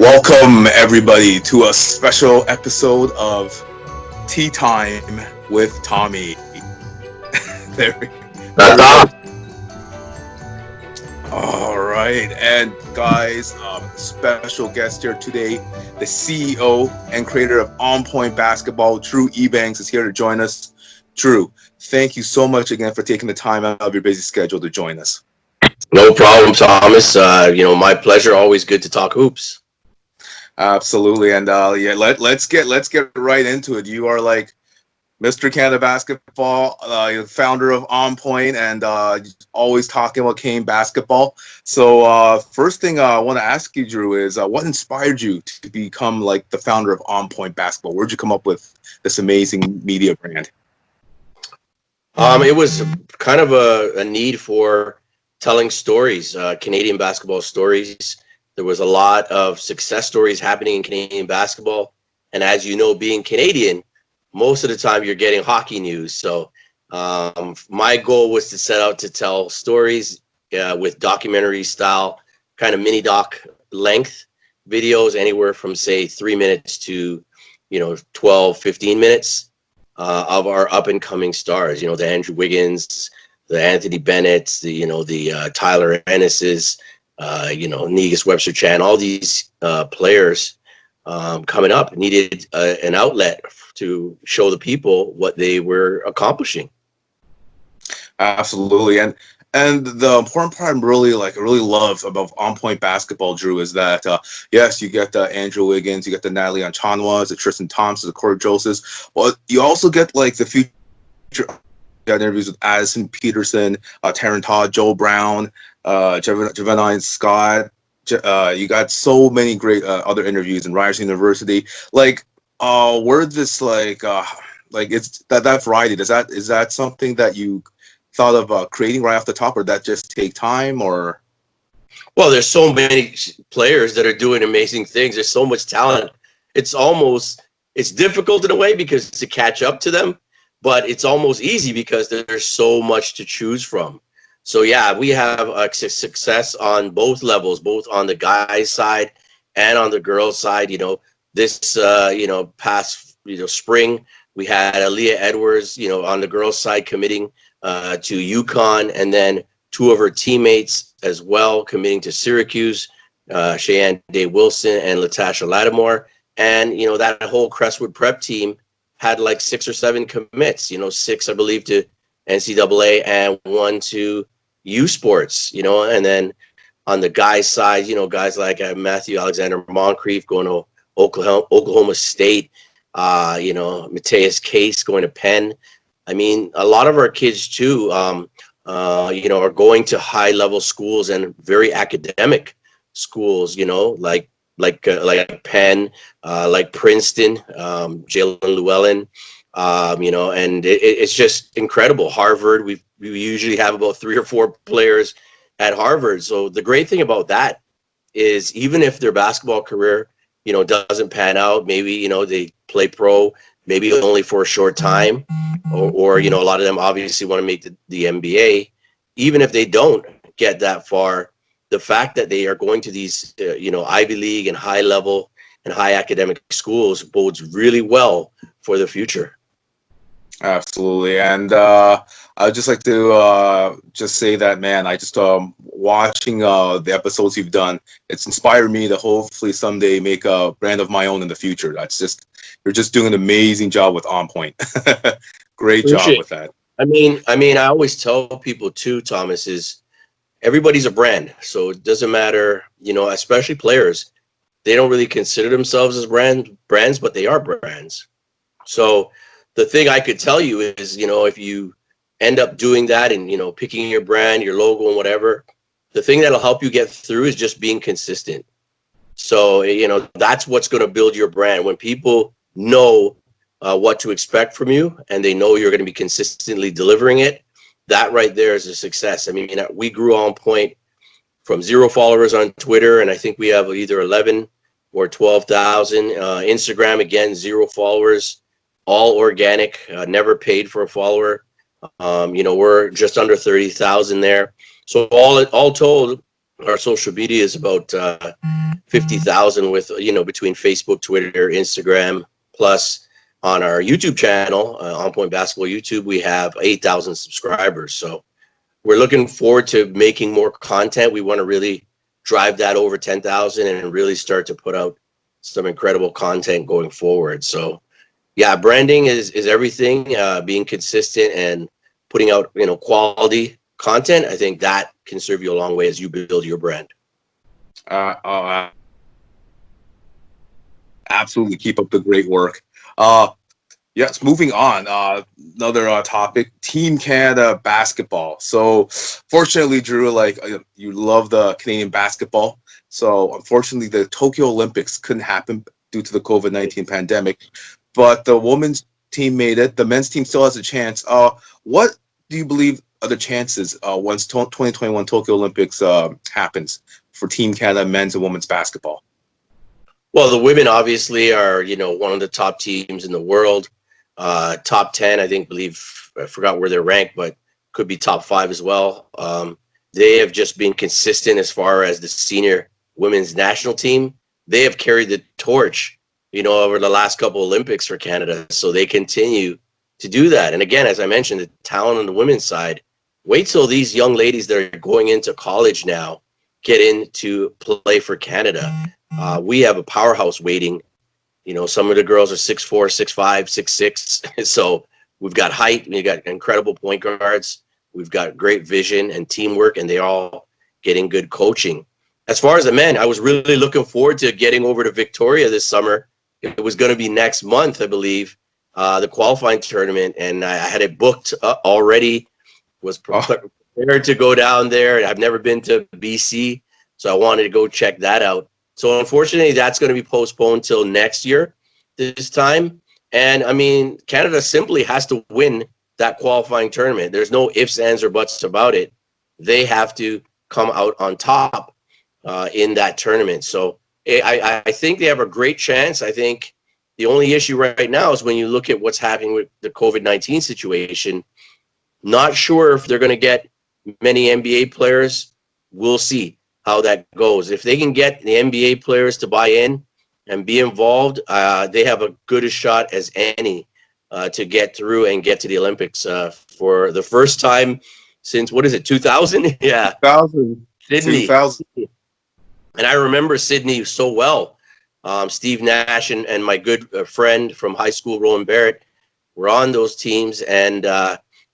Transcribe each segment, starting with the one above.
Welcome, everybody, to a special episode of Tea Time with Tommy. there we go. All right, and guys, special guest here today, the CEO and creator of On Point Basketball, DREW EBANKS, is here to join us. DREW, thank you so much again for taking the time out of your busy schedule to join us. No problem, Thomas. My pleasure. Always good to talk hoops. Absolutely, and let's get right into it. You are like Mr. Canada Basketball, you're the founder of On Point, and always talking about Canadian basketball. So first thing I want to ask you, DREW, is what inspired you to become like the founder of On Point Basketball? Where'd you come up with this amazing media brand? It was kind of a need for telling stories, Canadian basketball stories. There was a lot of success stories happening in Canadian basketball, and as you know, being Canadian, most of the time you're getting hockey news. So my goal was to set out to tell stories with documentary style, kind of mini doc length videos, anywhere from say 3 minutes to 12, 15 minutes of our up and coming stars. The Andrew Wiggins, the Anthony Bennett's, the Tyler Ennis's, Negus Webster Chan, all these players coming up needed an outlet to show the people what they were accomplishing. Absolutely, and the important part I really love about On Point Basketball, DREW, is that yes, you get the Andrew Wiggins, you get the Natalie Anchanwas, the Tristan Thompson, the Corey Josephs, but you also get like the future interviews with Addison Peterson, Taryn Todd, Joe Brown, Javon Scott. You got so many great other interviews in Ryerson University. Where this it's that variety, is that something that you thought of creating right off the top, or that just take time? Or well, there's so many players that are doing amazing things. There's so much talent. It's difficult in a way because to catch up to them, but it's almost easy because there's so much to choose from. So yeah, we have success on both levels, both on the guys side and on the girls side. This past spring, we had Aaliyah Edwards, on the girls side committing to UConn, and then two of her teammates as well committing to Syracuse, Cheyenne Day Wilson and Latasha Lattimore. And that whole Crestwood prep team had like 6 or 7 commits, 6 I believe to NCAA and 1 to U Sports, and then on the guys side, guys like Matthew Alexander Moncrief going to Oklahoma State, Mateus Case going to Penn. I mean, a lot of our kids too, are going to high level schools and very academic schools, like Penn, like Princeton, Jalen Llewellyn, and it's just incredible. Harvard, we usually have about 3 or 4 players at Harvard. So the great thing about that is even if their basketball career, doesn't pan out, maybe, they play pro, maybe only for a short time, or a lot of them obviously want to make the NBA. Even if they don't get that far, the fact that they are going to these, Ivy League and high level and high academic schools bodes really well for the future. Absolutely, and I'd just like to just say that, man, I just watching the episodes you've done, it's inspired me to hopefully someday make a brand of my own in the future. You're just doing an amazing job with On Point. Great job with that. I mean, I always tell people too, Thomas, is everybody's a brand, so it doesn't matter, especially players. They don't really consider themselves as brands, but they are brands. So the thing I could tell you is, if you end up doing that and, picking your brand, your logo and whatever, the thing that'll help you get through is just being consistent. So, that's what's going to build your brand. When people know what to expect from you and they know you're going to be consistently delivering it, that right there is a success. I mean, we grew On Point from 0 followers on Twitter, and I think we have either 11 or 12,000. Instagram, again, 0 followers. All organic, never paid for a follower. We're just under 30,000 there. So all told, Our social media is about 50,000 with, between Facebook, Twitter, Instagram, plus on our YouTube channel, On Point Basketball YouTube, we have 8,000 subscribers. So we're looking forward to making more content. We want to really drive that over 10,000 and really start to put out some incredible content going forward. So yeah, branding is everything. Being consistent and putting out, quality content. I think that can serve you a long way as you build your brand. Absolutely, keep up the great work. Yes, moving on. Another topic: Team Canada basketball. So, fortunately, Drew, you love the Canadian basketball. So, unfortunately, the Tokyo Olympics couldn't happen due to the COVID-19 pandemic. But the women's team made it. The men's team still has a chance. What do you believe are the chances once 2021 Tokyo Olympics happens for Team Canada men's and women's basketball? Well, the women obviously are, one of the top teams in the world. Top 10, I forgot where they're ranked, but could be top 5 as well. They have just been consistent as far as the senior women's national team. They have carried the torch, over the last couple Olympics for Canada. So they continue to do that. And again, as I mentioned, the talent on the women's side, wait till these young ladies that are going into college now get in to play for Canada. We have a powerhouse waiting. Some of the girls are 6'4", 6'5", 6'6". So we've got height, we've got incredible point guards, we've got great vision and teamwork, and they're all getting good coaching. As far as the men, I was really looking forward to getting over to Victoria this summer. It was going to be next month, I believe, the qualifying tournament, and I had it booked already, was prepared to go down there. I've never been to BC, so I wanted to go check that out. So unfortunately, that's going to be postponed till next year this time. And I mean, Canada simply has to win that qualifying tournament. There's no ifs, ands, or buts about it. They have to come out on top in that tournament. So I think they have a great chance. I think the only issue right now is when you look at what's happening with the COVID-19 situation, not sure if they're going to get many NBA players. We'll see how that goes. If they can get the NBA players to buy in and be involved, they have a good a shot as any to get through and get to the Olympics for the first time since, 2000? Yeah. 2000. Sydney. 2000. And I remember Sydney so well. Steve Nash and my good friend from high school, Roland Barrett, were on those teams. And,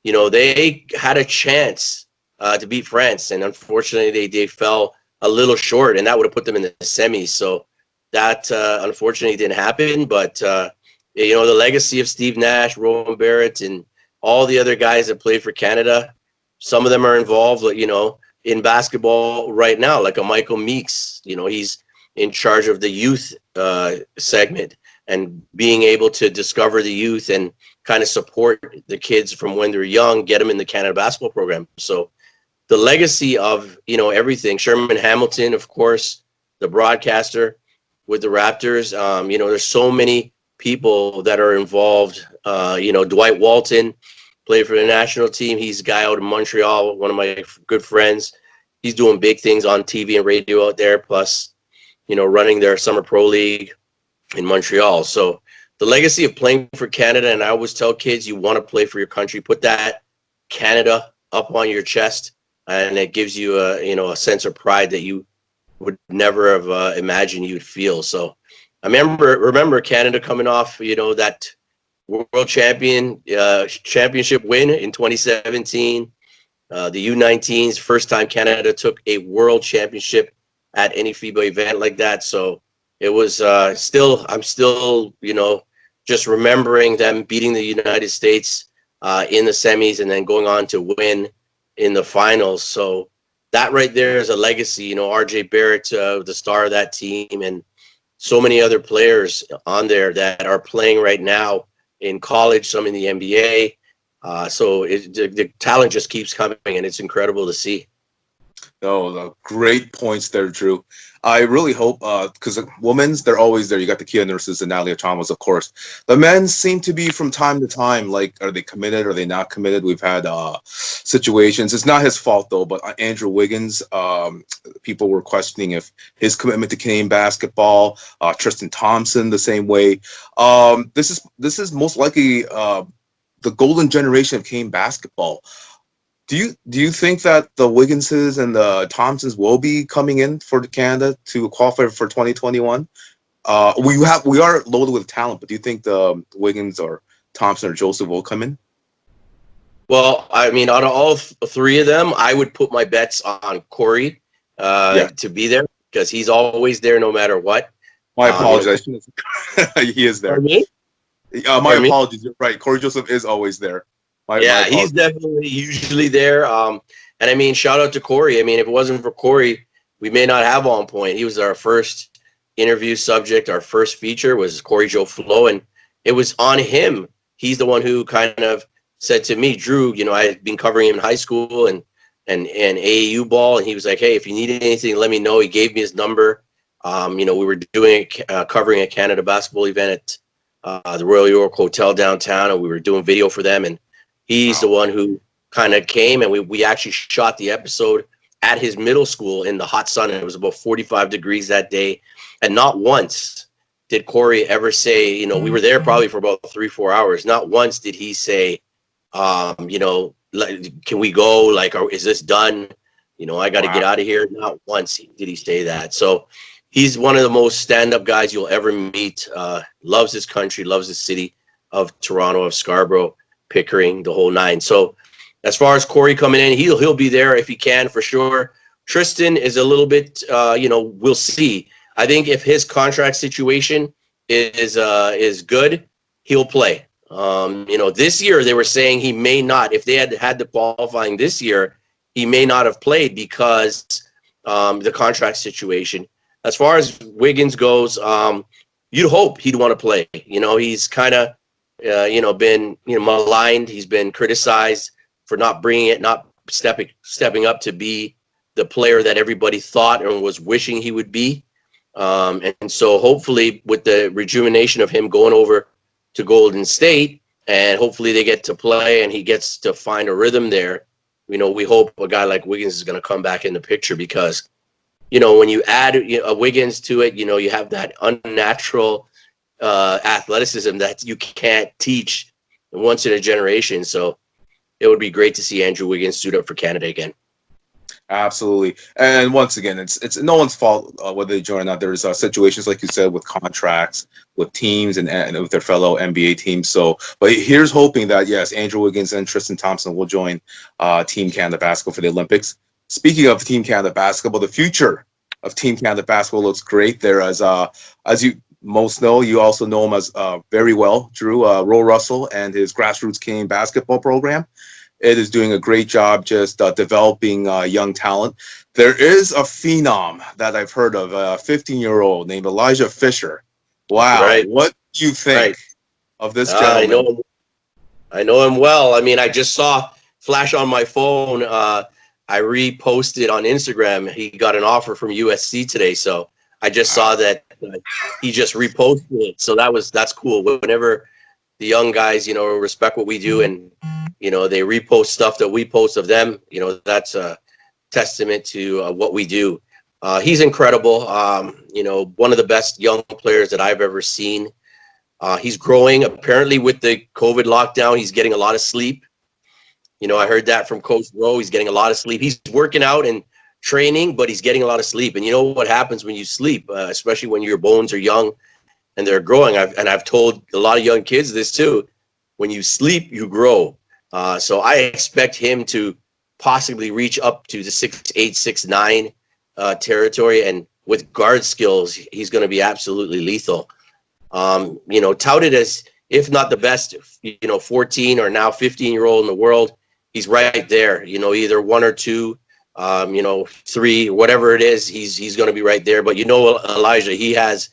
they had a chance to beat France. And unfortunately, they fell a little short, and that would have put them in the semis. So that unfortunately didn't happen. But, the legacy of Steve Nash, Roland Barrett, and all the other guys that played for Canada, some of them are involved, in basketball right now, like a Michael Meeks. He's in charge of the youth segment and being able to discover the youth and kind of support the kids from when they're young, get them in the Canada basketball program. So the legacy of, everything. Sherman Hamilton, of course, the broadcaster with the Raptors. There's so many people that are involved. Dwight Walton played for the national team. He's a guy out in Montreal, one of my good friends. He's doing big things on TV and radio out there, plus, running their summer pro league in Montreal. So the legacy of playing for Canada, and I always tell kids, you want to play for your country, put that Canada up on your chest, and it gives you a sense of pride that you would never have imagined you'd feel. So I remember Canada coming off, that world championship win in 2017. The U19s, first time Canada took a world championship at any FIBA event like that. So it was I'm still, just remembering them beating the United States in the semis and then going on to win in the finals. So that right there is a legacy. RJ Barrett, the star of that team, and so many other players on there that are playing right now in college, some in the NBA. So the talent just keeps coming, and it's incredible to see. Oh, great points there, Drew. I really hope, because women's, they're always there. You got the Kia nurses and Natalia Chalmers, of course. The men seem to be from time to time, like, are they committed? Are they not committed? We've had situations. It's not his fault, though, but Andrew Wiggins, people were questioning if his commitment to Canadian basketball, Tristan Thompson, the same way. This is most likely the golden generation of Canadian basketball. Do you think that the Wigginses and the Thompsons will be coming in for Canada to qualify for 2021? We are loaded with talent, but do you think the Wiggins or Thompson or Joseph will come in? Well, I mean, out of all three of them, I would put my bets on Corey Yeah. to be there because he's always there no matter what. My You know, apologies. He is there. pardon me? My Pardon me? apologies. You're right. Corey Joseph is always there. My Yeah, he's apologies. definitely usually there. And I mean, shout out to Corey. I mean, if it wasn't for Corey, we may not have On Point. He was our first interview subject. Our first feature was Corey Joe Flo, and it was on him. He's the one who kind of said to me, Drew, you know, I've been covering him in high school and AAU ball, and he was like, hey, if you need anything, let me know. He gave me his number. You know, we were covering a Canada basketball event at the Royal York Hotel downtown, and we were doing video for them, and he's the one who kind of came, and we actually shot the episode at his middle school in the hot sun, and it was about 45 degrees that day. And not once did Corey ever say, you know, we were there probably for about 3-4 hours. Not once did he say, you know, like, can we go? Like, is this done? You know, I got to get out of here. Not once did he say that. So he's one of the most stand-up guys you'll ever meet. Loves his country, loves the city of Toronto, of Scarborough, Pickering, the whole nine. So as far as Corey coming in, he'll be there if he can for sure. Tristan is a little bit, you know, we'll see. I think if his contract situation is good, he'll play. You know, this year they were saying he may not. If they had the qualifying this year, he may not have played because the contract situation. As far as Wiggins goes, you'd hope he'd want to play. You know, he's kind of you know, been, you know, maligned. He's been criticized for not bringing it, not stepping up to be the player that everybody thought and was wishing he would be. And so hopefully with the rejuvenation of him going over to Golden State, and hopefully they get to play and he gets to find a rhythm there, you know, we hope a guy like Wiggins is going to come back in the picture because, you know, when you add a Wiggins to it, you know, you have that unnatural athleticism that you can't teach once in a generation. So it would be great to see Andrew Wiggins suit up for Canada again. Absolutely. And once again, it's no one's fault whether they join or not. There's situations, like you said, with contracts, with teams, and with their fellow NBA teams. So, but here's hoping that, yes, Andrew Wiggins and Tristan Thompson will join Team Canada Basketball for the Olympics. Speaking of Team Canada Basketball, the future of Team Canada Basketball looks great there. As you most know, you also know him as very well, Drew, Ro Russell and his grassroots Canadian basketball program. It is doing a great job just developing young talent. There is a phenom that I've heard of, a 15-year-old named Elijah Fisher. Wow. Right. What do you think of this gentleman? I know him well. I mean, I just saw flash on my phone. I reposted on Instagram. He got an offer from USC today. So I just saw that he just reposted it. So that's cool. Whenever the young guys, you know, respect what we do and, you know, they repost stuff that we post of them, you know, that's a testament to what we do. He's incredible. You know, one of the best young players that I've ever seen. He's growing. Apparently with the COVID lockdown, he's getting a lot of sleep. You know, I heard that from Coach Rowe. He's getting a lot of sleep. He's working out and training, but he's getting a lot of sleep. And you know what happens when you sleep, especially when your bones are young and they're growing. I've told a lot of young kids this too. When you sleep, you grow. So I expect him to possibly reach up to the 6'8", 6'9" territory. And with guard skills, he's going to be absolutely lethal. You know, touted as, if not the best, you know, 14 or now 15-year-old in the world, he's right there. You know, either one or two, you know, three, whatever it is, he's going to be right there. But you know, Elijah, he has,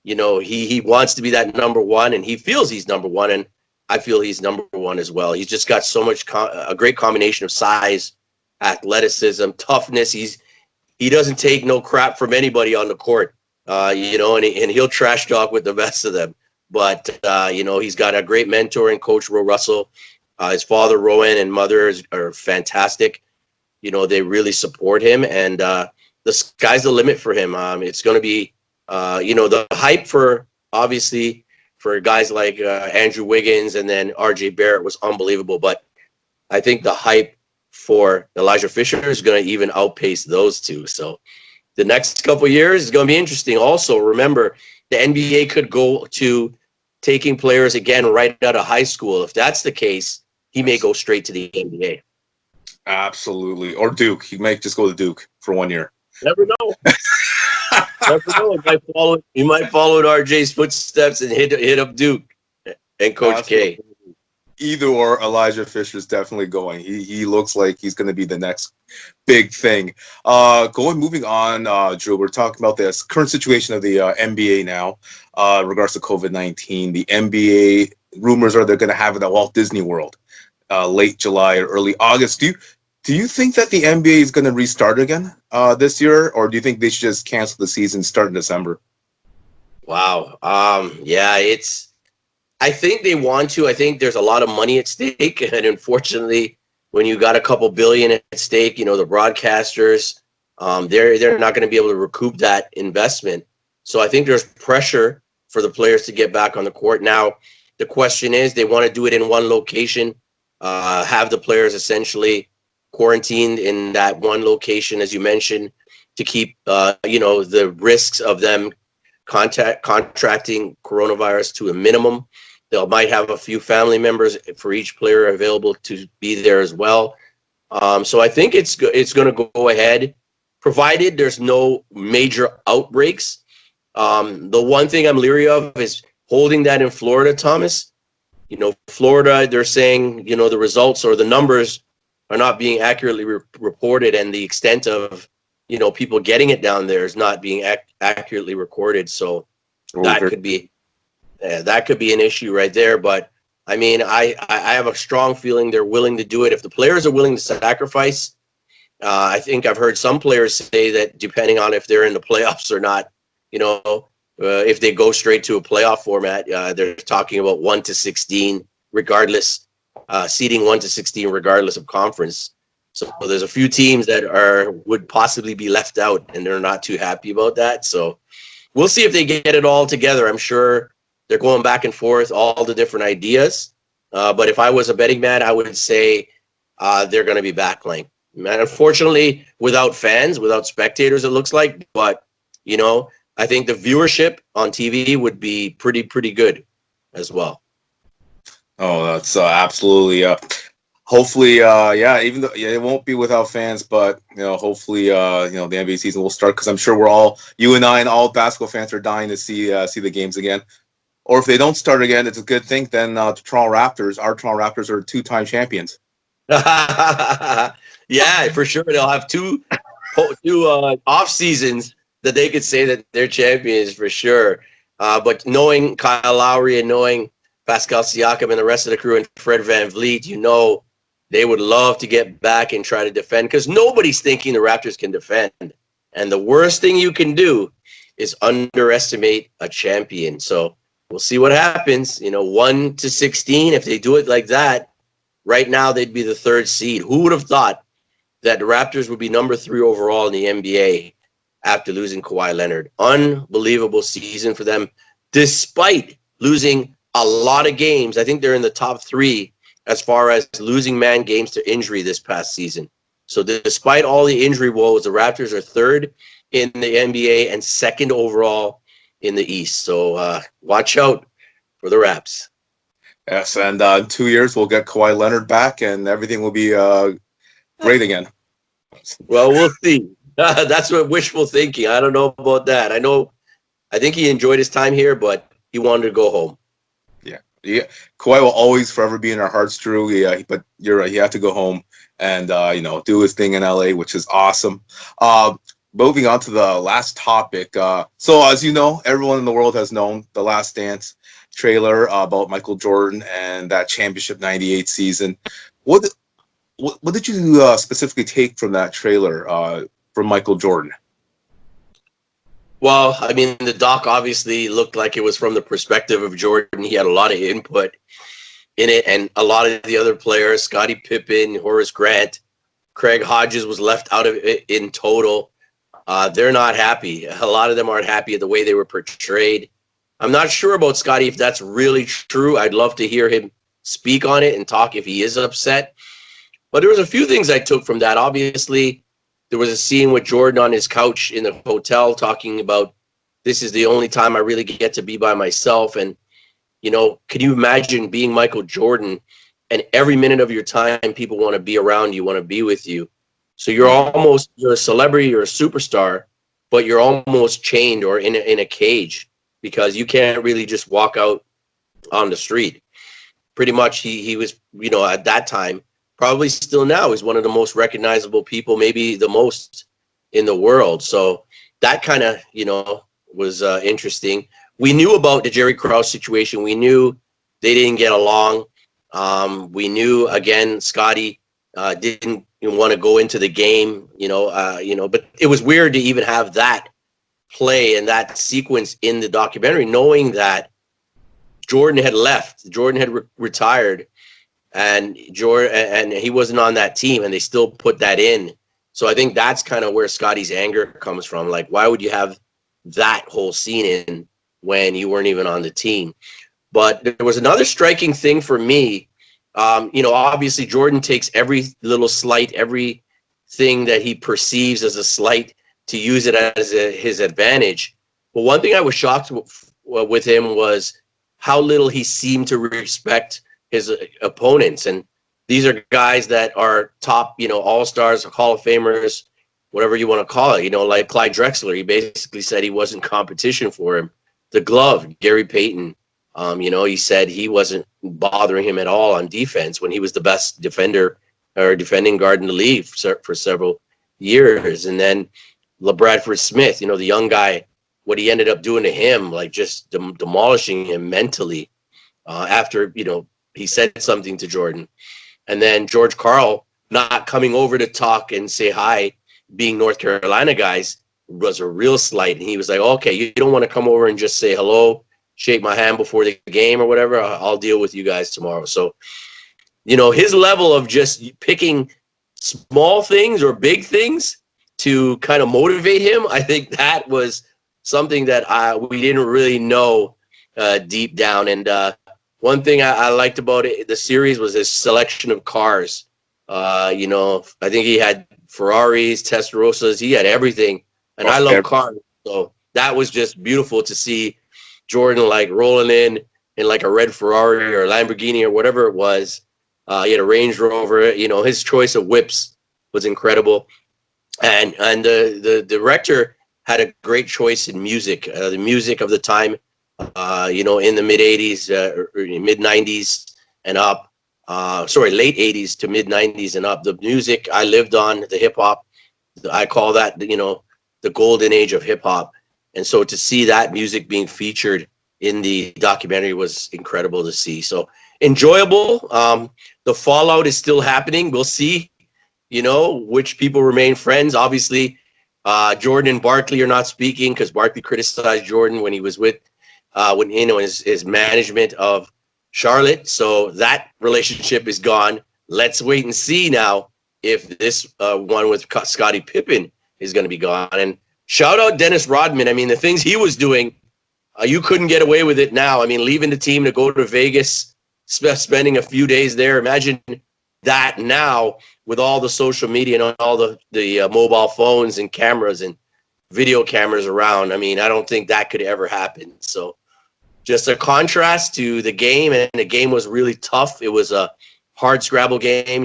you know, he wants to be that number one, and he feels he's number one, and I feel he's number one as well. He's just got so much, a great combination of size, athleticism, toughness. He's he doesn't take no crap from anybody on the court, you know, and he'll trash talk with the best of them. But, you know, he's got a great mentor in Coach Ro Russell. His father, Rowan, and mother are fantastic. You know, they really support him, and the sky's the limit for him. It's going to be, you know, the hype for, obviously, for guys like Andrew Wiggins and then RJ Barrett was unbelievable. But I think the hype for Elijah Fisher is going to even outpace those two. So the next couple of years is going to be interesting. Also, remember, the NBA could go to taking players again right out of high school. If that's the case, he may go straight to the NBA. Absolutely. Or Duke. He might just go to Duke for 1 year. Never know. Never know. He might follow in RJ's footsteps and hit up Duke and Coach K. Either or, Elijah Fisher's definitely going. He looks like he's going to be the next big thing. Moving on, Drew, we're talking about this current situation of the NBA now, in regards to COVID-19. The NBA rumors are they're going to have it at Walt Disney World, late July or early August. Do you think that the NBA is going to restart again this year, or do you think they should just cancel the season, start in December? Wow. Yeah, I think they want to. I think there's a lot of money at stake, and unfortunately, when you got a couple billion at stake, you know, the broadcasters, they're not going to be able to recoup that investment. So I think there's pressure for the players to get back on the court. Now, the question is, they want to do it in one location, have the players essentially quarantined in that one location, as you mentioned, to keep, you know, the risks of them contracting coronavirus to a minimum. They might have a few family members for each player available to be there as well. So I think it's going to go ahead, provided there's no major outbreaks. The one thing I'm leery of is holding that in Florida, Thomas. You know, Florida, they're saying, you know, the results or the numbers are not being accurately reported, and the extent of, you know, people getting it down there is not being accurately recorded. So that could be an issue right there. But I mean, I have a strong feeling they're willing to do it if the players are willing to sacrifice. I think I've heard some players say that depending on if they're in the playoffs or not, you know, if they go straight to a playoff format, they're talking about 1 to 16, regardless, seeding 1 to 16, regardless of conference. So there's a few teams that would possibly be left out, and they're not too happy about that. So we'll see if they get it all together. I'm sure they're going back and forth, all the different ideas. But if I was a betting man, I would say they're going to be backplaying. And unfortunately, without fans, without spectators, it looks like. But, you know, I think the viewership on TV would be pretty good as well. Oh, that's absolutely. Hopefully, yeah. Even though it won't be without fans, but you know, hopefully, you know, the NBA season will start, because I'm sure you and I and all basketball fans are dying to see the games again. Or if they don't start again, it's a good thing. Then our Toronto Raptors are 2-time champions. Yeah, for sure. They'll have two off seasons that they could say that they're champions for sure. But knowing Kyle Lowry and knowing Pascal Siakam and the rest of the crew and Fred VanVleet, you know, they would love to get back and try to defend, because nobody's thinking the Raptors can defend. And the worst thing you can do is underestimate a champion. So we'll see what happens. You know, 1 to 16, if they do it like that, right now they'd be the 3rd seed. Who would have thought that the Raptors would be number 3 overall in the NBA after losing Kawhi Leonard? Unbelievable season for them, despite losing a lot of games. I think they're in the top 3 as far as losing man games to injury this past season. So despite all the injury woes, the Raptors are 3rd in the NBA and 2nd overall in the East. So watch out for the Raps. Yes, and in 2 years we'll get Kawhi Leonard back, and everything will be great again. Well, we'll see. That's what wishful thinking. I don't know about that. I think he enjoyed his time here, but he wanted to go home. Yeah, Kawhi will always forever be in our hearts, Drew. Yeah, but you're right. He had to go home and you know, do his thing in LA, which is awesome. Moving on to the last topic. So as you know, everyone in the world has known the Last Dance trailer about Michael Jordan and that championship '98 season. What did you specifically take from that trailer? for Michael Jordan? Well, I mean, the doc obviously looked like it was from the perspective of Jordan. He had a lot of input in it, and a lot of the other players, Scottie Pippen, Horace Grant, Craig Hodges was left out of it in total. They're not happy. A lot of them aren't happy at the way they were portrayed. I'm not sure about Scottie if that's really true. I'd love to hear him speak on it and talk if he is upset. But there was a few things I took from that. Obviously, there was a scene with Jordan on his couch in the hotel talking about, this is the only time I really get to be by myself. And, you know, can you imagine being Michael Jordan and every minute of your time people want to be around you, want to be with you? So you're a celebrity, you're a superstar, but you're almost chained or in a cage because you can't really just walk out on the street. Pretty much he was, you know, at that time, probably still now, is one of the most recognizable people, maybe the most in the world. So that kind of, you know, was interesting. We knew about the Jerry Krause situation. We knew they didn't get along. We knew, again, Scottie didn't want to go into the game, but it was weird to even have that play and that sequence in the documentary, knowing that Jordan had left, Jordan had retired, and he wasn't on that team, and they still put that in. So I think that's kind of where Scottie's anger comes from. Like, why would you have that whole scene in when you weren't even on the team? But there was another striking thing for me. Obviously Jordan takes every little slight, everything that he perceives as a slight, to use it as his advantage. But one thing I was shocked with him was how little he seemed to respect his opponents. And these are guys that are top, all-stars, Hall of Famers, whatever you want to call it, like Clyde Drexler. He basically said he wasn't competition for him. The glove, Gary Payton, he said he wasn't bothering him at all on defense when he was the best defender or defending guard in the league for several years. And then LaBradford Smith, the young guy, what he ended up doing to him, like just demolishing him mentally after, he said something to Jordan. And then George Karl not coming over to talk and say hi, being North Carolina guys, was a real slight. And he was like, okay, you don't want to come over and just say hello, shake my hand before the game or whatever. I'll deal with you guys tomorrow. So, his level of just picking small things or big things to kind of motivate him, I think that was something that we didn't really know deep down. And one thing I liked about the series was his selection of cars. I think he had Ferraris, Testarossas, he had everything. And I love cars. So that was just beautiful to see Jordan like rolling in like a red Ferrari or Lamborghini or whatever it was. He had a Range Rover. His choice of whips was incredible. And the director had a great choice in music. The music of the time, in the mid 80s, mid 90s and up. Late 80s to mid 90s and up. The music I lived on, the hip hop, I call that, the golden age of hip hop. And so to see that music being featured in the documentary was incredible to see. So enjoyable. The fallout is still happening. We'll see, which people remain friends. Obviously, Jordan and Barkley are not speaking because Barkley criticized Jordan when he was with, his management of Charlotte. So that relationship is gone. Let's wait and see now if this one with Scottie Pippen is going to be gone. And shout out Dennis Rodman. I mean, the things he was doing, you couldn't get away with it now. I mean, leaving the team to go to Vegas, spending a few days there. Imagine that now with all the social media and all the mobile phones and cameras and video cameras around. I mean, I don't think that could ever happen. So just a contrast to the game, and the game was really tough. It was a hard scrabble game.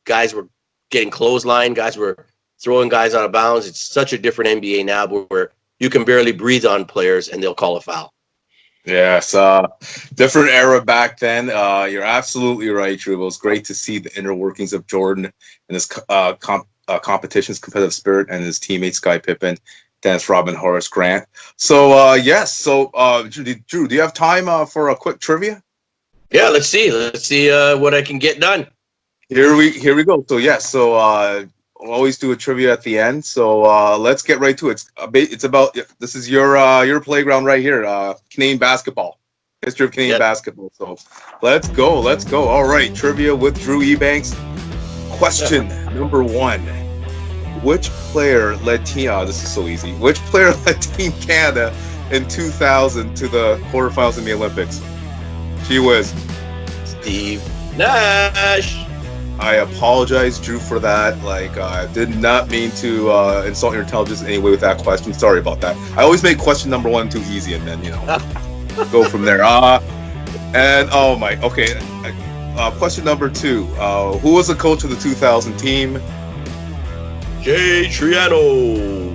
Guys were getting clotheslined. Guys were throwing guys out of bounds. It's such a different NBA now where you can barely breathe on players and they'll call a foul. Yes, different era back then. You're absolutely right, Drew. It was great to see the inner workings of Jordan and his competition's competitive spirit, and his teammates, Scottie Pippen, Dennis Rodman, Horace Grant. So, yes. So, Drew, do you have time for a quick trivia? Yeah, let's see. Let's see what I can get done. Here we go. So, yes. So, always do a trivia at the end. So let's get right to it. It's about this is your playground right here. Canadian basketball, history of Canadian Yep. basketball. So let's go. Let's go. All right, trivia with Drew Ebanks. Question number 1. Which player led Team? This is so easy. Which player led Team Canada in 2000 to the quarterfinals in the Olympics? Gee whiz. Steve Nash. I apologize, Drew, for that. Like, I did not mean to insult your intelligence in any way with that question. Sorry about that. I always make question number 1 too easy, and then go from there. And oh my, okay. Question number 2. Who was the coach of the 2000 team? Jay Triano.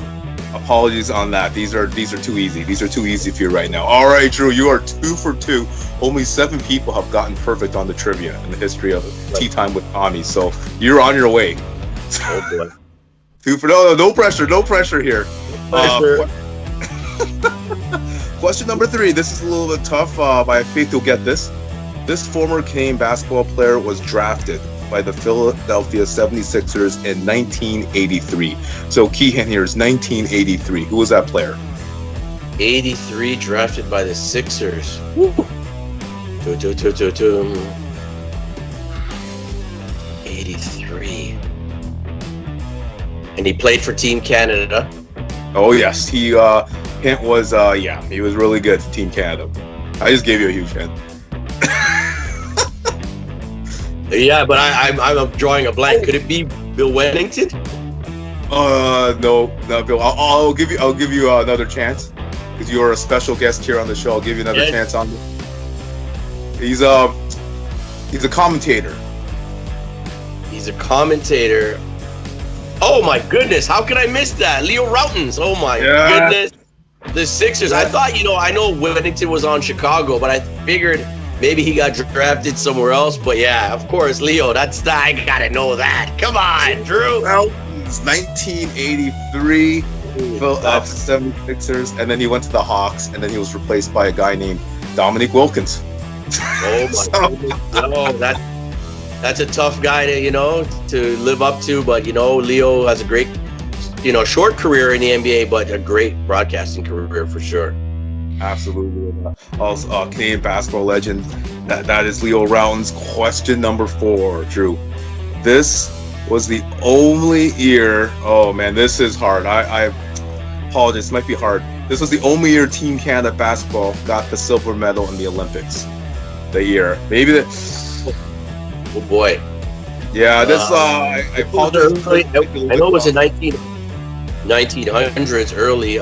Apologies on that. These are too easy. These are too easy for you right now. All right, Drew, you are 2 for 2. Only 7 people have gotten perfect on the trivia in the history of Tea Time with Tommy. So you're on your way. Oh boy. 2 for no pressure. No pressure here. Question number 3. This is a little bit tough. But I have faith you'll get this. This former Canadian basketball player was drafted by the Philadelphia 76ers in 1983. So key hint here is 1983. Who was that player? 83, drafted by the Sixers. 83. And he played for Team Canada. Oh yes, he hint was he was really good for Team Canada. I just gave you a huge hint. Yeah, but I'm drawing a blank. Could it be Bill Wennington? No, Bill. I'll give you another chance because you are a special guest here on the show. I'll give you another chance on this. He's a commentator. He's a commentator. Oh my goodness! How could I miss that? Leo Routens. Oh my goodness! The Sixers. I thought I know Wennington was on Chicago, but I figured maybe he got drafted somewhere else. But yeah, of course, Leo. I gotta know that. Come on, Drew. Well, it's 1983. Philadelphia 76ers, and then he went to the Hawks, and then he was replaced by a guy named Dominique Wilkins. Oh my goodness! Oh, that's a tough guy to live up to. But Leo has a great short career in the NBA, but a great broadcasting career for sure. Absolutely. Also, Canadian basketball legend. That is Leo Routens. Question number 4, Drew. This was the only year. Oh man, this is hard. I apologize. This might be hard. This was the only year Team Canada basketball got the silver medal in the Olympics. The year, maybe that. Oh boy. Yeah, this. I apologize. I know it was in 1900s early.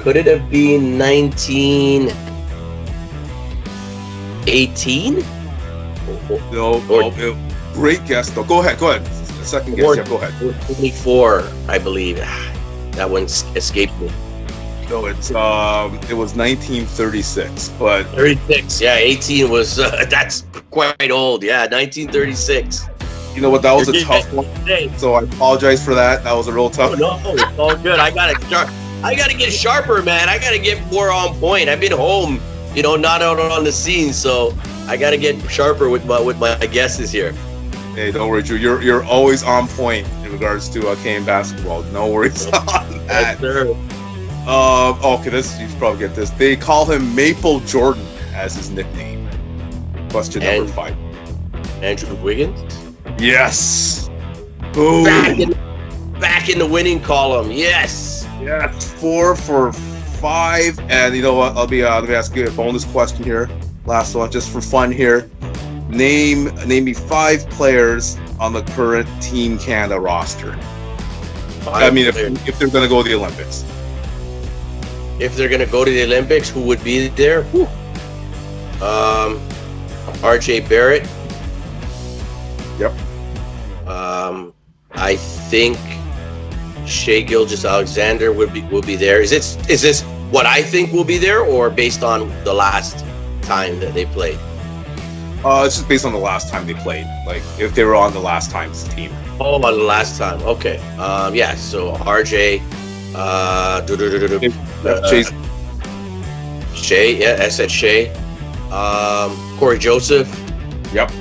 Could it have been 1918? No, great guess though. Go ahead. Second guess. Yeah, go ahead. 24, I believe. That one escaped me. No, it was 1936, but 36. Yeah, 18 was that's quite old. Yeah, 1936. You know what? That was a tough one. So I apologize for that. That was a real tough. No, it's all good. I gotta get sharper, man. I gotta get more on point. I've been home, not out on the scene, so I gotta get sharper with my guesses here. Hey, don't worry, Drew. You're always on point in regards to Canadian basketball. No worries on that. Yes, sir. Okay, you should probably get this. They call him Maple Jordan as his nickname. Question number 5. Andrew Wiggins. Yes. Boom. Back in the winning column. Yes. Yeah. 4 for 5. And you know what? Let me ask you a bonus question here. Last one, just for fun here. Name me 5 players on the current Team Canada roster. If they're going to go to the Olympics. If they're going to go to the Olympics, who would be there? RJ Barrett. Yep. I think Shai Gilgeous-Alexander will be there. Is this what I think will be there, or based on the last time that they played? It's just based on the last time they played. Like if they were on the last time's team. Oh, on the last time. Okay. Yeah. So RJ. Shai. Yeah, I said Shai. Corey Joseph. Yep.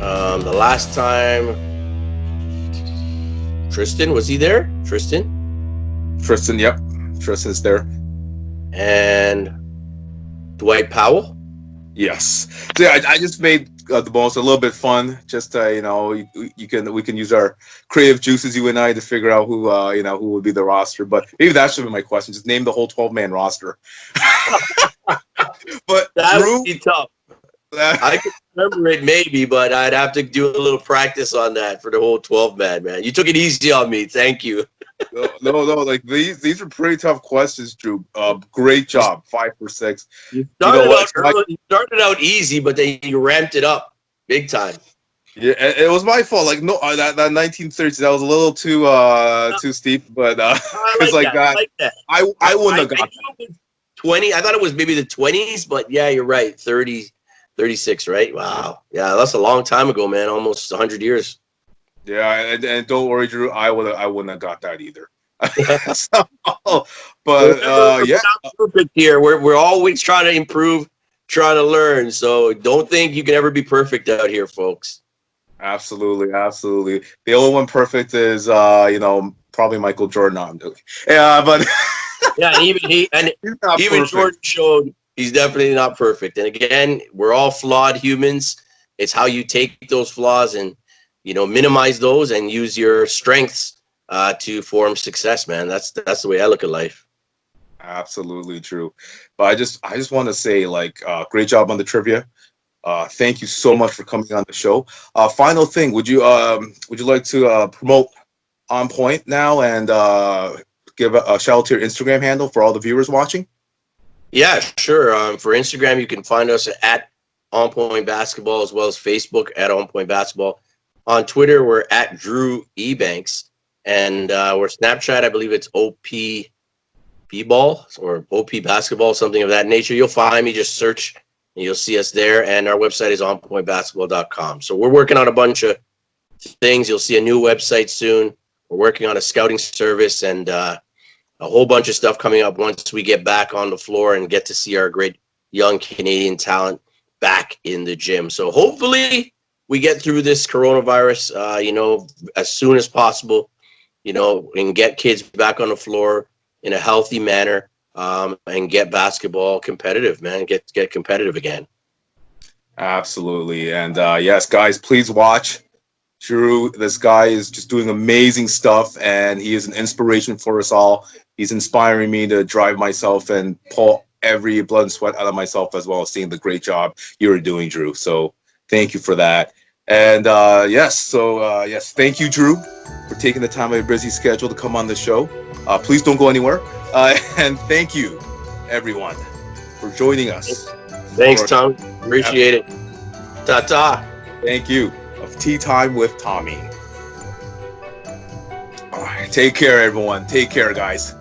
The last time, Tristan, was he there? Tristan, Yep. Tristan's there. and Dwight Powell. Yes. So yeah, I just made the bonus a little bit fun. Just you know, we can use our creative juices, you and I, to figure out who you know, who would be the roster. But maybe that should be my question. Just name the whole 12-man roster. But That Drew, would be tough. I could remember it maybe, but I'd have to do a little practice on that for the whole 12-man, man. You took it easy on me. Thank you. no, like these are pretty tough questions, Drew. Great job, 5 for 6. You You know started what? out early, you started out easy, but then you ramped it up big time. Yeah, it was my fault. Like no, that 1930s, that was a little too steep, but because like that, I wouldn't have got that. 20. I thought it was maybe the 20s, but yeah, you're right. 30, 36, right? Wow. Yeah, that's a long time ago, man. Almost 100 years. Yeah, and don't worry, Drew. I wouldn't have got that either. So, but yeah, We're not perfect here. We're always trying to improve, trying to learn. So don't think you can ever be perfect out here, folks. absolutely, absolutely. The only one perfect is you know, probably Michael Jordan. No, I'm joking. Yeah, but Yeah, even he's not even perfect. Jordan showed he's definitely not perfect. And again, we're all flawed humans. It's how you take those flaws and, you know, minimize those and use your strengths to form success, man. That's the way I look at life. Absolutely true. But I just want to say, like, great job on the trivia. Thank you so much for coming on the show. Final thing, would you like to promote On Point now and give a shout out to your Instagram handle for all the viewers watching? Yeah, sure. For Instagram, you can find us at On Point Basketball, as well as Facebook at On Point Basketball. On Twitter, we're at Drew Ebanks, and we're Snapchat. I believe it's OP Ball or OP Basketball, something of that nature. You'll find me. Just search, and you'll see us there. And our website is onpointbasketball.com. So we're working on a bunch of things. You'll see a new website soon. We're working on a scouting service and a whole bunch of stuff coming up once we get back on the floor and get to see our great young Canadian talent back in the gym. So hopefully we get through this coronavirus, you know, as soon as possible, you know, and get kids back on the floor in a healthy manner, and get basketball competitive, man. Get competitive again. Absolutely. And yes, guys, please watch Drew. This guy is just doing amazing stuff, and he is an inspiration for us all. He's inspiring me to drive myself and pull every blood and sweat out of myself, as well as seeing the great job you're doing, Drew. So thank you for that. And yes, thank you, Drew, for taking the time of your busy schedule to come on the show. Please don't go anywhere. And thank you, everyone, for joining us. Thanks, Tom. Appreciate it. Ta-ta. Thank you. Of Tea Time with Tommy. All right, take care, everyone. Take care, guys.